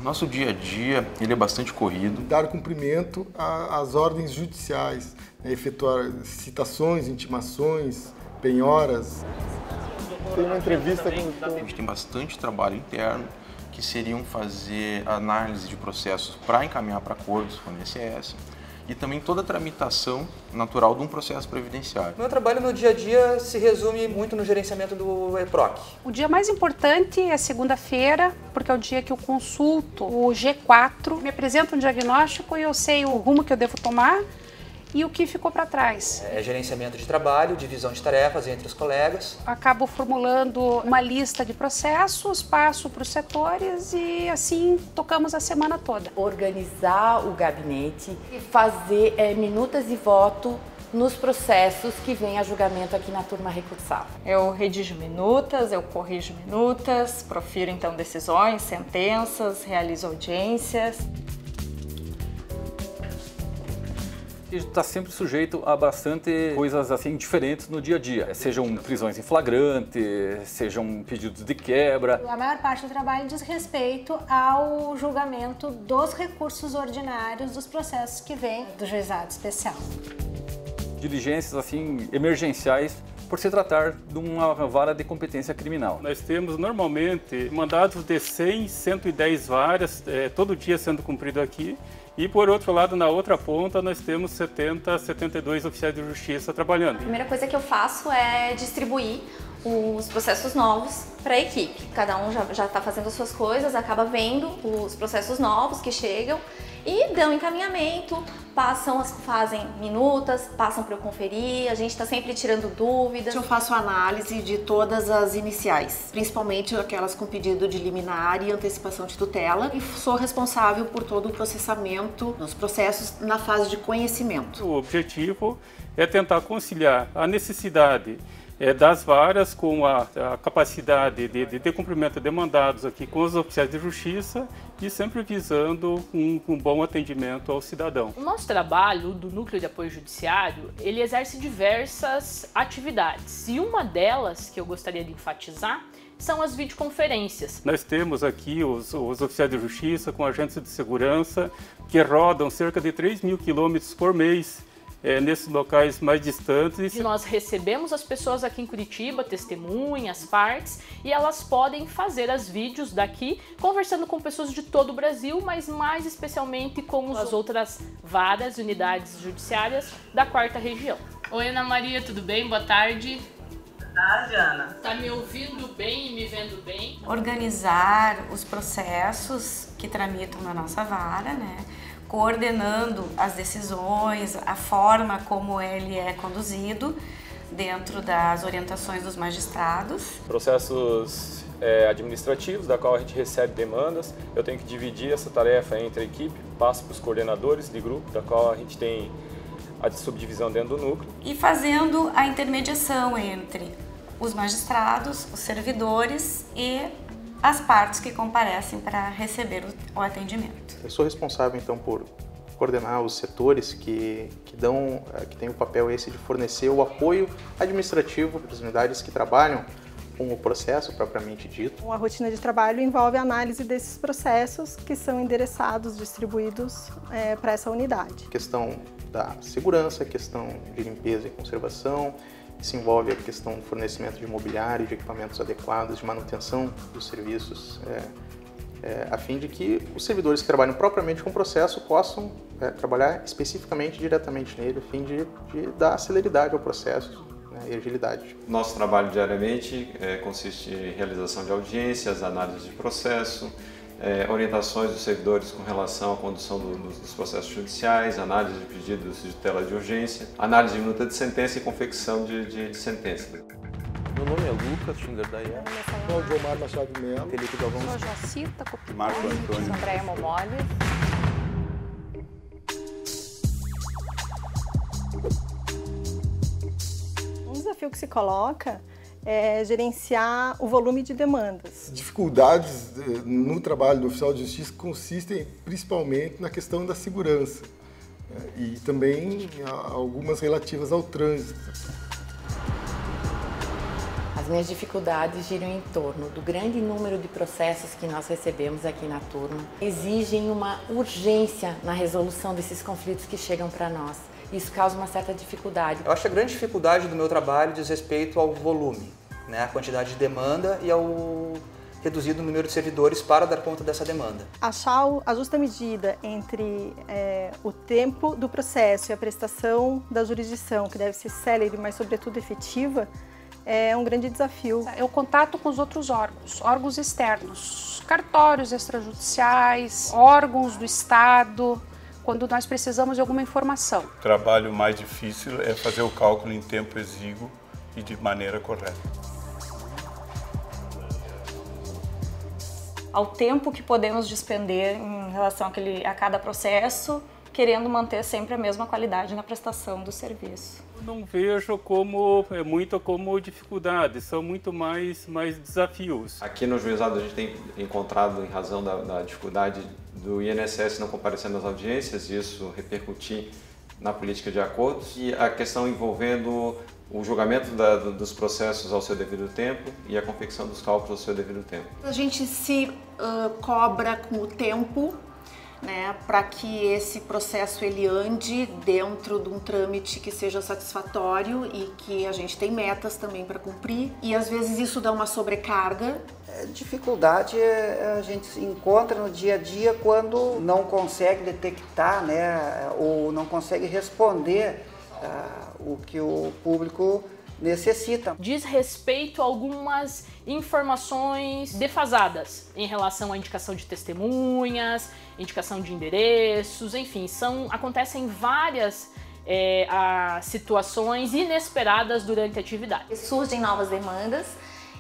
Nosso dia a dia, ele é bastante corrido. Dar cumprimento às ordens judiciais, né? Efetuar citações, intimações, penhoras. Tem uma entrevista com... A gente tem bastante trabalho interno, que seriam fazer análise de processos para encaminhar para acordos com o INSS e também toda a tramitação natural de um processo previdenciário. Meu trabalho no dia a dia se resume muito no gerenciamento do EPROC. O dia mais importante é segunda-feira, porque é o dia que eu consulto o G4, me apresenta um diagnóstico e eu sei o rumo que eu devo tomar e o que ficou para trás. É gerenciamento de trabalho, divisão de tarefas entre os colegas. Acabo formulando uma lista de processos, passo para os setores e assim tocamos a semana toda. Organizar o gabinete e fazer minutas de voto nos processos que vêm a julgamento aqui na turma recursal. Eu redijo minutas, eu corrijo minutas, profiro então decisões, sentenças, realizo audiências. Está sempre sujeito a bastante coisas assim diferentes no dia a dia, sejam prisões em flagrante, sejam pedidos de quebra. A maior parte do trabalho diz respeito ao julgamento dos recursos ordinários dos processos que vêm do juizado especial. Diligências assim emergenciais por se tratar de uma vara de competência criminal. Nós temos normalmente mandados de 100, 110 varas, todo dia sendo cumprido aqui. E, por outro lado, na outra ponta, nós temos 70, 72 oficiais de justiça trabalhando. A primeira coisa que eu faço é distribuir os processos novos para a equipe. Cada um já está fazendo as suas coisas, acaba vendo os processos novos que chegam e dão encaminhamento, fazem minutas, passam para eu conferir, a gente está sempre tirando dúvidas. Eu faço análise de todas as iniciais, principalmente aquelas com pedido de liminar e antecipação de tutela, e sou responsável por todo o processamento dos processos na fase de conhecimento. O objetivo é tentar conciliar a necessidade das varas com a capacidade de cumprimento de mandados aqui com os oficiais de justiça e sempre visando um bom atendimento ao cidadão. O nosso trabalho do Núcleo de Apoio Judiciário, ele exerce diversas atividades e uma delas que eu gostaria de enfatizar são as videoconferências. Nós temos aqui os oficiais de justiça com agentes de segurança que rodam cerca de 3.000 quilômetros por mês nesses locais mais distantes. E nós recebemos as pessoas aqui em Curitiba, testemunhas, partes, e elas podem fazer as vídeos daqui, conversando com pessoas de todo o Brasil, mas mais especialmente com as outras varas e unidades judiciárias da 4ª região. Oi, Ana Maria, tudo bem? Boa tarde. Boa tarde, Ana. Tá me ouvindo bem e me vendo bem? Organizar os processos que tramitam na nossa vara, né? Coordenando as decisões, a forma como ele é conduzido dentro das orientações dos magistrados. Processos administrativos, da qual a gente recebe demandas, eu tenho que dividir essa tarefa entre a equipe, passo para os coordenadores de grupo, da qual a gente tem a subdivisão dentro do núcleo. E fazendo a intermediação entre os magistrados, os servidores e as partes que comparecem para receber o atendimento. Eu sou responsável então por coordenar os setores que têm o papel esse de fornecer o apoio administrativo para as unidades que trabalham com o processo propriamente dito. A rotina de trabalho envolve a análise desses processos que são endereçados, distribuídos para essa unidade. Questão da segurança, questão de limpeza e conservação, isso envolve a questão do fornecimento de mobiliário, de equipamentos adequados, de manutenção dos serviços, a fim de que os servidores que trabalham propriamente com o processo possam trabalhar especificamente, diretamente nele, a fim de dar celeridade ao processo, né, e agilidade. Nosso trabalho diariamente consiste em realização de audiências, análise de processo, orientações dos servidores com relação à condução dos processos judiciais, análise de pedidos de tutela de urgência, análise de minuta de sentença e confecção de sentença. Meu nome é Lucas Schungerdaia. Cláudio Omar Machado Melo. Felipe Galvão. Sou Jacita Copini. Marco Antônio. Andréia Momoli. Um desafio que se coloca é gerenciar o volume de demandas. Dificuldades no trabalho do oficial de justiça consistem principalmente na questão da segurança e também algumas relativas ao trânsito. As minhas dificuldades giram em torno do grande número de processos que nós recebemos aqui na turma. Exigem uma urgência na resolução desses conflitos que chegam para nós. Isso causa uma certa dificuldade. Eu acho que a grande dificuldade do meu trabalho diz respeito ao volume, né? A quantidade de demanda e ao reduzido número de servidores para dar conta dessa demanda. Achar a justa medida entre o tempo do processo e a prestação da jurisdição, que deve ser célere, mas sobretudo efetiva, é um grande desafio. É o contato com os outros órgãos externos, cartórios extrajudiciais, órgãos do Estado, quando nós precisamos de alguma informação. O trabalho mais difícil é fazer o cálculo em tempo exíguo e de maneira correta. Ao tempo que podemos despender em relação a cada processo, querendo manter sempre a mesma qualidade na prestação do serviço. Eu não vejo muito como dificuldade, são muito mais desafios. Aqui no juizado a gente tem encontrado, em razão da dificuldade do INSS não comparecer nas audiências, isso repercutir na política de acordos, e a questão envolvendo o julgamento dos processos ao seu devido tempo e a confecção dos cálculos ao seu devido tempo. A gente se cobra com o tempo, né, para que esse processo ele ande dentro de um trâmite que seja satisfatório e que a gente tem metas também para cumprir, e às vezes isso dá uma sobrecarga. Dificuldade a gente encontra no dia a dia quando não consegue detectar, né, ou não consegue responder o que o público necessita. Diz respeito a algumas informações defasadas em relação à indicação de testemunhas, indicação de endereços, enfim, acontecem várias situações inesperadas durante a atividade. Surgem novas demandas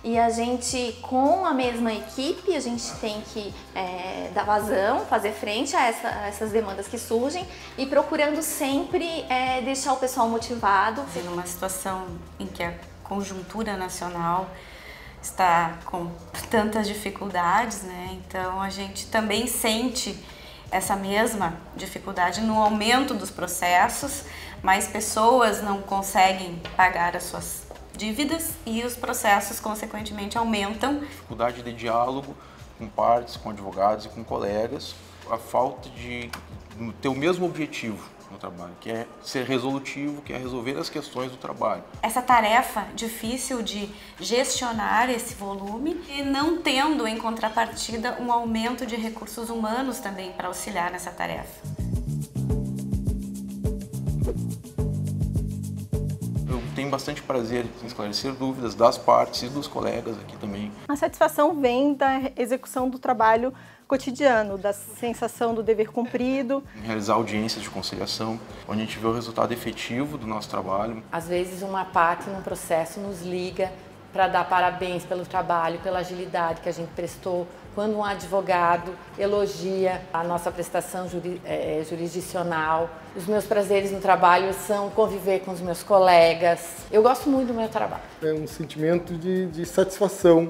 e a gente, com a mesma equipe, a gente tem que dar vazão, fazer frente a essas demandas que surgem e procurando sempre deixar o pessoal motivado. Numa situação em que a conjuntura nacional está com tantas dificuldades, né? Então a gente também sente essa mesma dificuldade no aumento dos processos, mais pessoas não conseguem pagar as suas dívidas e os processos, consequentemente, aumentam. Dificuldade de diálogo com partes, com advogados e com colegas, a falta de ter o mesmo objetivo no trabalho, que é ser resolutivo, que é resolver as questões do trabalho. Essa tarefa difícil de gestionar esse volume e não tendo, em contrapartida, um aumento de recursos humanos também para auxiliar nessa tarefa. Tenho bastante prazer em esclarecer dúvidas das partes e dos colegas aqui também. A satisfação vem da execução do trabalho cotidiano, da sensação do dever cumprido. Realizar audiências de conciliação, onde a gente vê o resultado efetivo do nosso trabalho. Às vezes uma parte num processo nos liga para dar parabéns pelo trabalho, pela agilidade que a gente prestou. Quando um advogado elogia a nossa prestação jurisdicional. Os meus prazeres no trabalho são conviver com os meus colegas. Eu gosto muito do meu trabalho. É um sentimento de satisfação,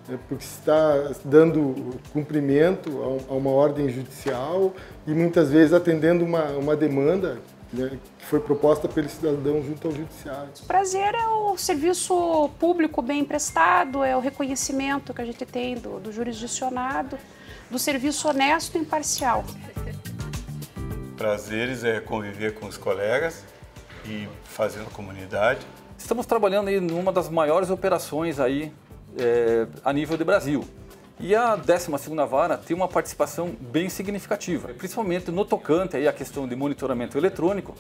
né, porque está dando cumprimento a uma ordem judicial e muitas vezes atendendo uma demanda, né, que foi proposta pelo cidadão junto ao judiciário. O prazer é o serviço público bem prestado, é o reconhecimento que a gente tem do jurisdicionado, do serviço honesto e imparcial. Prazeres é conviver com os colegas e fazer a comunidade. Estamos trabalhando aí numa das maiores operações aí a nível de Brasil. E a 12ª Vara tem uma participação bem significativa, principalmente no tocante aí à questão de monitoramento eletrônico.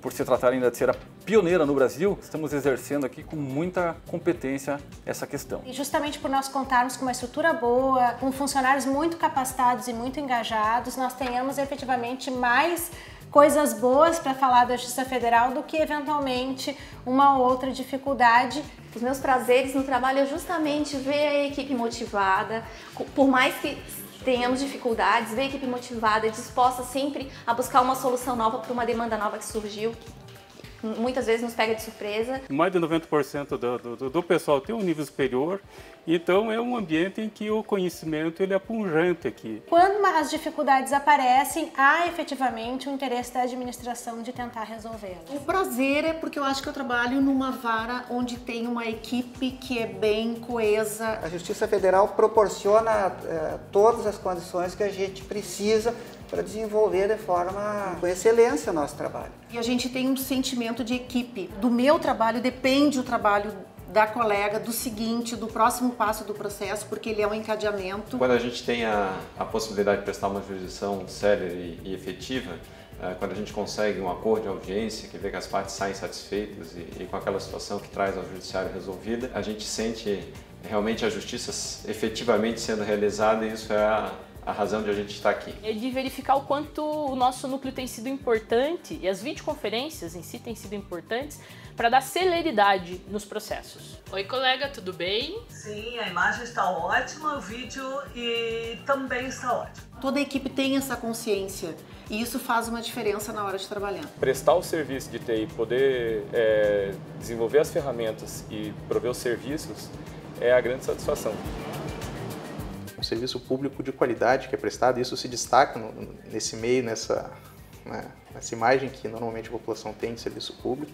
Por se tratar ainda de ser a pioneira no Brasil, estamos exercendo aqui com muita competência essa questão. E justamente por nós contarmos com uma estrutura boa, com funcionários muito capacitados e muito engajados, nós tenhamos efetivamente mais coisas boas para falar da Justiça Federal do que eventualmente uma ou outra dificuldade. Os meus prazeres no trabalho é justamente ver a equipe motivada, por mais que tenhamos dificuldades, ver a equipe motivada e disposta sempre a buscar uma solução nova para uma demanda nova que surgiu. muitas vezes nos pega de surpresa. Mais de 90% do pessoal tem um nível superior, então é um ambiente em que o conhecimento ele é pungente aqui. Quando as dificuldades aparecem, há efetivamente um interesse da administração de tentar resolvê-las. O prazer é porque eu acho que eu trabalho numa vara onde tem uma equipe que é bem coesa. A Justiça Federal proporciona todas as condições que a gente precisa para desenvolver de forma com excelência o nosso trabalho. E a gente tem um sentimento de equipe. Do meu trabalho depende o trabalho da colega, do seguinte, do próximo passo do processo, porque ele é um encadeamento. Quando a gente tem a possibilidade de prestar uma jurisdição célere e efetiva, quando a gente consegue um acordo de audiência, que vê que as partes saem satisfeitas e com aquela situação que traz ao judiciário resolvida, a gente sente realmente a justiça efetivamente sendo realizada, e isso é a razão de a gente estar aqui. É de verificar o quanto o nosso núcleo tem sido importante, e as videoconferências em si têm sido importantes, para dar celeridade nos processos. Oi, colega, tudo bem? Sim, a imagem está ótima, o vídeo também está ótimo. Toda a equipe tem essa consciência e isso faz uma diferença na hora de trabalhar. Prestar o serviço de TI, poder desenvolver as ferramentas e prover os serviços é a grande satisfação. Um serviço público de qualidade que é prestado, isso se destaca nesse meio, nessa imagem que normalmente a população tem de serviço público.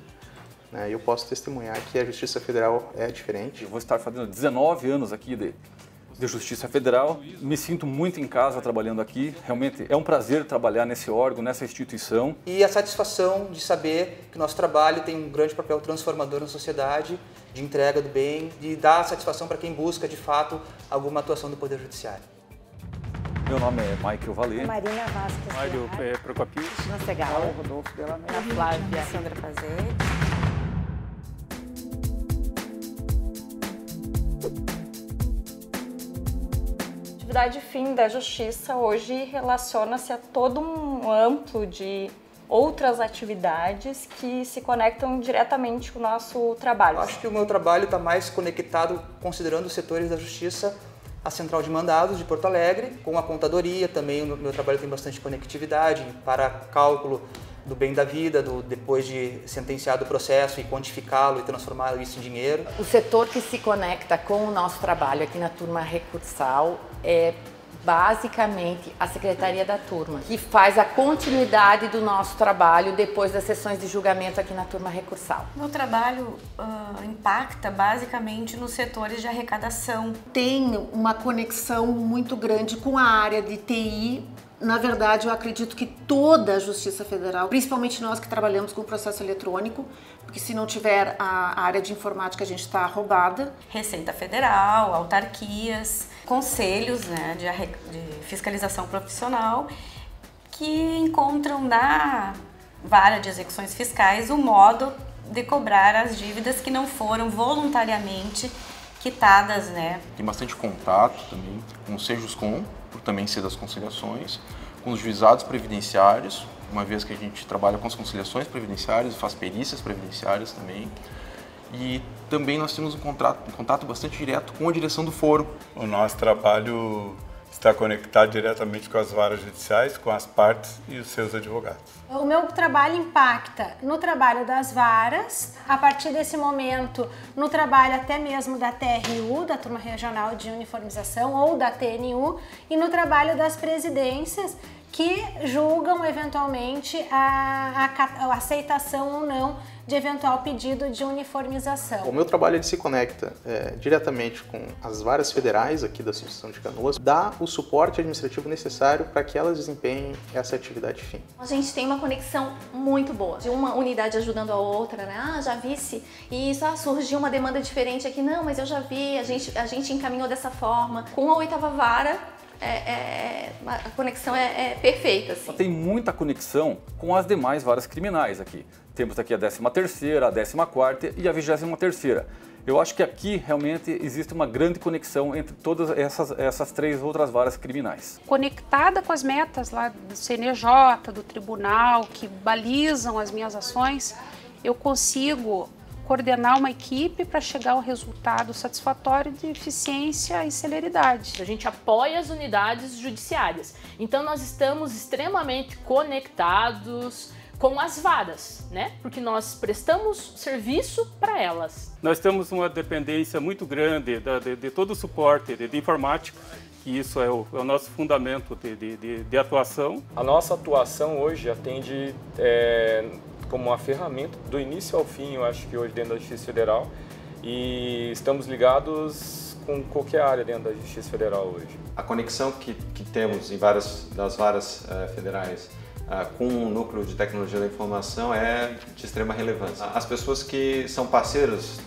Eu posso testemunhar que a Justiça Federal é diferente. Eu vou estar fazendo 19 anos aqui de Justiça Federal, me sinto muito em casa trabalhando aqui, realmente é um prazer trabalhar nesse órgão, nessa instituição. E a satisfação de saber que nosso trabalho tem um grande papel transformador na sociedade, de entrega do bem, de dar satisfação para quem busca de fato alguma atuação do Poder Judiciário. Meu nome é Michael Valê. Marina Vasquez. Mário Procopio. Cristina Segal. Rodolfo Della Ana Flávia. Sandra Fazete. A atividade fim da Justiça hoje relaciona-se a todo um amplo de outras atividades que se conectam diretamente com o nosso trabalho. Acho que o meu trabalho está mais conectado, considerando os setores da Justiça, a Central de Mandados de Porto Alegre, com a contadoria também. O meu trabalho tem bastante conectividade para cálculo do bem da vida, depois de sentenciado o processo e quantificá-lo e transformá-lo isso em dinheiro. O setor que se conecta com o nosso trabalho aqui na turma recursal é basicamente a Secretaria da Turma, que faz a continuidade do nosso trabalho depois das sessões de julgamento aqui na turma recursal. Meu trabalho impacta basicamente nos setores de arrecadação. Tem uma conexão muito grande com a área de TI. Na verdade, eu acredito que toda a Justiça Federal, principalmente nós que trabalhamos com processo eletrônico, porque se não tiver a área de informática a gente está roubada. Receita Federal, autarquias, conselhos, né, de fiscalização profissional, que encontram na vara de execuções fiscais o modo de cobrar as dívidas que não foram voluntariamente quitadas, né? Tem bastante contato também com o Sejuscom, por também ser das conciliações, com os juizados previdenciários, uma vez que a gente trabalha com as conciliações previdenciárias, faz perícias previdenciárias também. E também nós temos um contato bastante direto com a direção do foro. O nosso trabalho está conectado diretamente com as varas judiciais, com as partes e os seus advogados. O meu trabalho impacta no trabalho das varas, a partir desse momento, no trabalho até mesmo da TRU, da Turma Regional de Uniformização, ou da TNU, e no trabalho das presidências, que julgam eventualmente a aceitação ou não de eventual pedido de uniformização. O meu trabalho ele se conecta diretamente com as varas federais aqui da Associação de Canoas, dá o suporte administrativo necessário para que elas desempenhem essa atividade fim. A gente tem uma conexão muito boa, de uma unidade ajudando a outra, né? Ah, já vi-se isso, surgiu uma demanda diferente aqui, não, mas eu já vi, a gente encaminhou dessa forma. Com a 8ª vara, a conexão é perfeita. Assim. Tem muita conexão com as demais varas criminais aqui. Temos aqui a 13ª, a 14ª e a 23ª. Eu acho que aqui realmente existe uma grande conexão entre todas essas 3 outras varas criminais. Conectada com as metas lá do CNJ, do tribunal, que balizam as minhas ações, eu consigo coordenar uma equipe para chegar ao resultado satisfatório de eficiência e celeridade. A gente apoia as unidades judiciárias, então nós estamos extremamente conectados, com as varas, né? Porque nós prestamos serviço para elas. Nós temos uma dependência muito grande de todo o suporte de informática, que isso é o nosso fundamento de atuação. A nossa atuação hoje atende como uma ferramenta do início ao fim, eu acho que hoje dentro da Justiça Federal, e estamos ligados com qualquer área dentro da Justiça Federal hoje. A conexão que temos em das varas federais com o núcleo de tecnologia da informação é de extrema relevância. As pessoas que são parceiros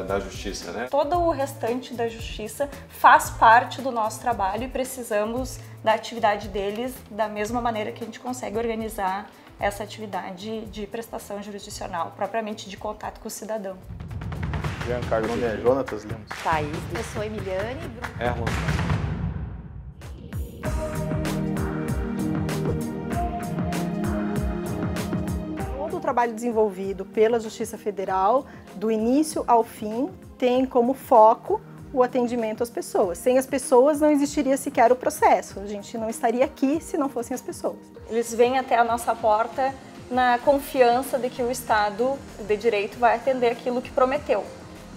da Justiça, né? Todo o restante da Justiça faz parte do nosso trabalho e precisamos da atividade deles da mesma maneira que a gente consegue organizar essa atividade de prestação jurisdicional, propriamente de contato com o cidadão. Giancarlo é Jonatas Lemos. Thaís. Eu sou Emiliane. Erlon. Todo o trabalho desenvolvido pela Justiça Federal, do início ao fim, tem como foco o atendimento às pessoas. Sem as pessoas não existiria sequer o processo. A gente não estaria aqui se não fossem as pessoas. Eles vêm até a nossa porta na confiança de que o Estado de Direito vai atender aquilo que prometeu.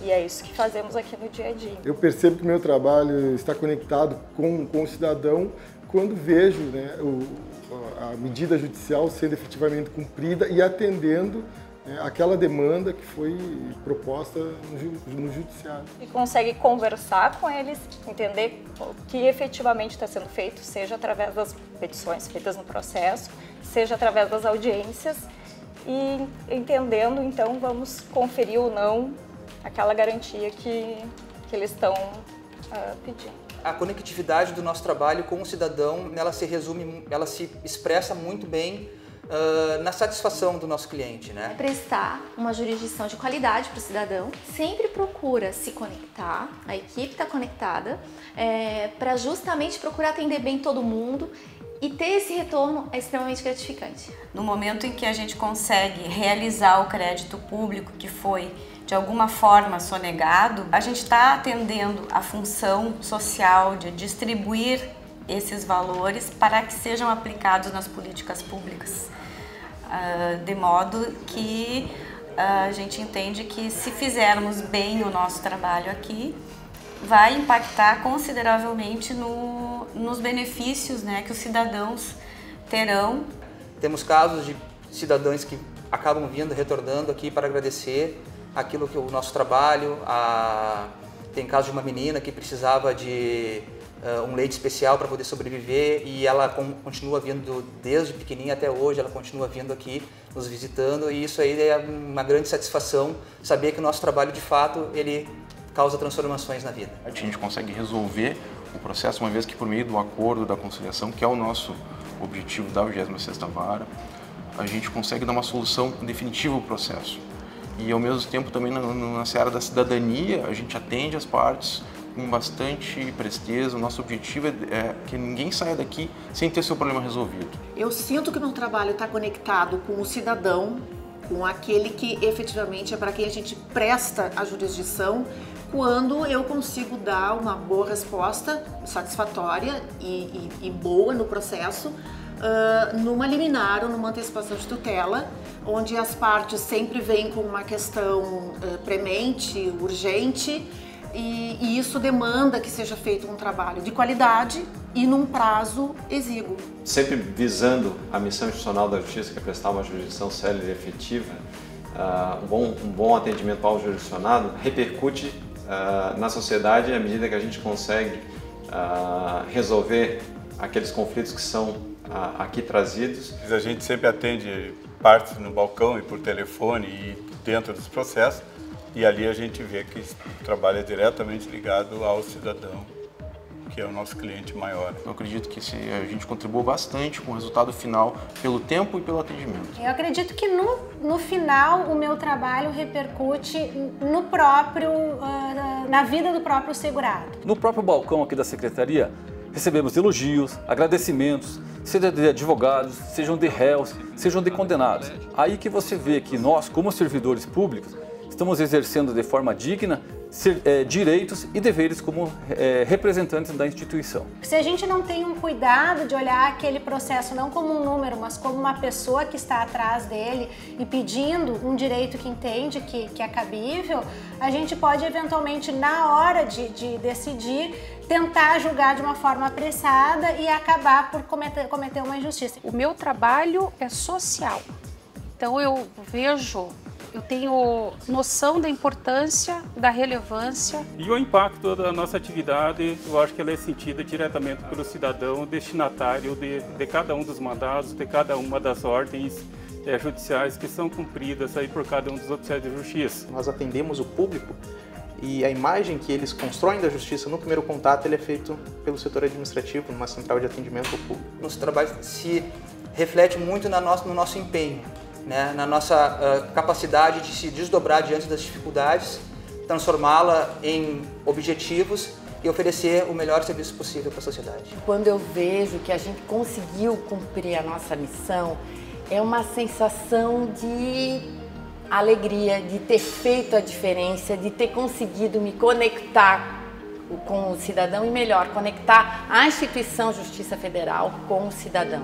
E é isso que fazemos aqui no dia a dia. Eu percebo que o meu trabalho está conectado com o cidadão quando vejo, né, a medida judicial sendo efetivamente cumprida e atendendo aquela demanda que foi proposta no judiciário. E consegue conversar com eles, entender o que efetivamente está sendo feito, seja através das petições feitas no processo, seja através das audiências, e entendendo, então, vamos conferir ou não aquela garantia que eles estão pedindo. A conectividade do nosso trabalho com o cidadão, ela se resume, ela se expressa muito bem na satisfação do nosso cliente, né? Prestar uma jurisdição de qualidade para o cidadão, sempre procura se conectar, a equipe está conectada, para justamente procurar atender bem todo mundo, e ter esse retorno é extremamente gratificante. No momento em que a gente consegue realizar o crédito público que foi de alguma forma sonegado, a gente está atendendo a função social de distribuir esses valores para que sejam aplicados nas políticas públicas, de modo que a gente entende que se fizermos bem o nosso trabalho aqui, vai impactar consideravelmente nos benefícios, né, que os cidadãos terão. Temos casos de cidadãos que acabam vindo, retornando aqui para agradecer aquilo que o nosso trabalho. Tem caso de uma menina que precisava de um leite especial para poder sobreviver, e ela continua vindo desde pequenininha até hoje, ela continua vindo aqui nos visitando, e isso aí é uma grande satisfação, saber que o nosso trabalho de fato ele causa transformações na vida. A gente consegue resolver o processo, uma vez que por meio do acordo, da conciliação, que é o nosso objetivo da 26ª Vara, a gente consegue dar uma solução definitiva ao processo. E ao mesmo tempo também na seara da cidadania, a gente atende as partes com bastante presteza. O nosso objetivo é que ninguém saia daqui sem ter seu problema resolvido. Eu sinto que meu trabalho está conectado com o cidadão, com aquele que efetivamente é para quem a gente presta a jurisdição, quando eu consigo dar uma boa resposta satisfatória e boa no processo, numa liminar ou numa antecipação de tutela, onde as partes sempre vêm com uma questão premente, urgente, e isso demanda que seja feito um trabalho de qualidade e num prazo exíguo. Sempre visando a missão institucional da Justiça, que é prestar uma jurisdição célere e efetiva, um bom atendimento ao jurisdicionado repercute na sociedade à medida que a gente consegue resolver aqueles conflitos que são aqui trazidos. A gente sempre atende partes no balcão e por telefone e dentro dos processos, e ali a gente vê que o trabalho é diretamente ligado ao cidadão, que é o nosso cliente maior. Eu acredito que a gente contribui bastante com o resultado final, pelo tempo e pelo atendimento. Eu acredito que no final o meu trabalho repercute no próprio, na vida do próprio segurado. No próprio balcão aqui da Secretaria, recebemos elogios, agradecimentos, seja de advogados, sejam de réus, sejam de condenados. Aí que você vê que nós, como servidores públicos, estamos exercendo de forma digna direitos e deveres como representantes da instituição. Se a gente não tem um cuidado de olhar aquele processo não como um número, mas como uma pessoa que está atrás dele e pedindo um direito que entende que é cabível, a gente pode eventualmente, na hora de decidir, tentar julgar de uma forma apressada e acabar por cometer uma injustiça. O meu trabalho é social, então eu tenho noção da importância, da relevância. E o impacto da nossa atividade, eu acho que ela é sentida diretamente pelo cidadão destinatário de cada um dos mandados, de cada uma das ordens judiciais que são cumpridas aí por cada um dos oficiais de justiça. Nós atendemos o público e a imagem que eles constroem da justiça no primeiro contato ele é feito pelo setor administrativo, numa central de atendimento ao público. Nosso trabalho se reflete muito no nosso empenho, né? Na nossa capacidade de se desdobrar diante das dificuldades, transformá-la em objetivos e oferecer o melhor serviço possível para a sociedade. Quando eu vejo que a gente conseguiu cumprir a nossa missão, é uma sensação de alegria, de ter feito a diferença, de ter conseguido me conectar com o cidadão e melhor, conectar a instituição Justiça Federal com o cidadão.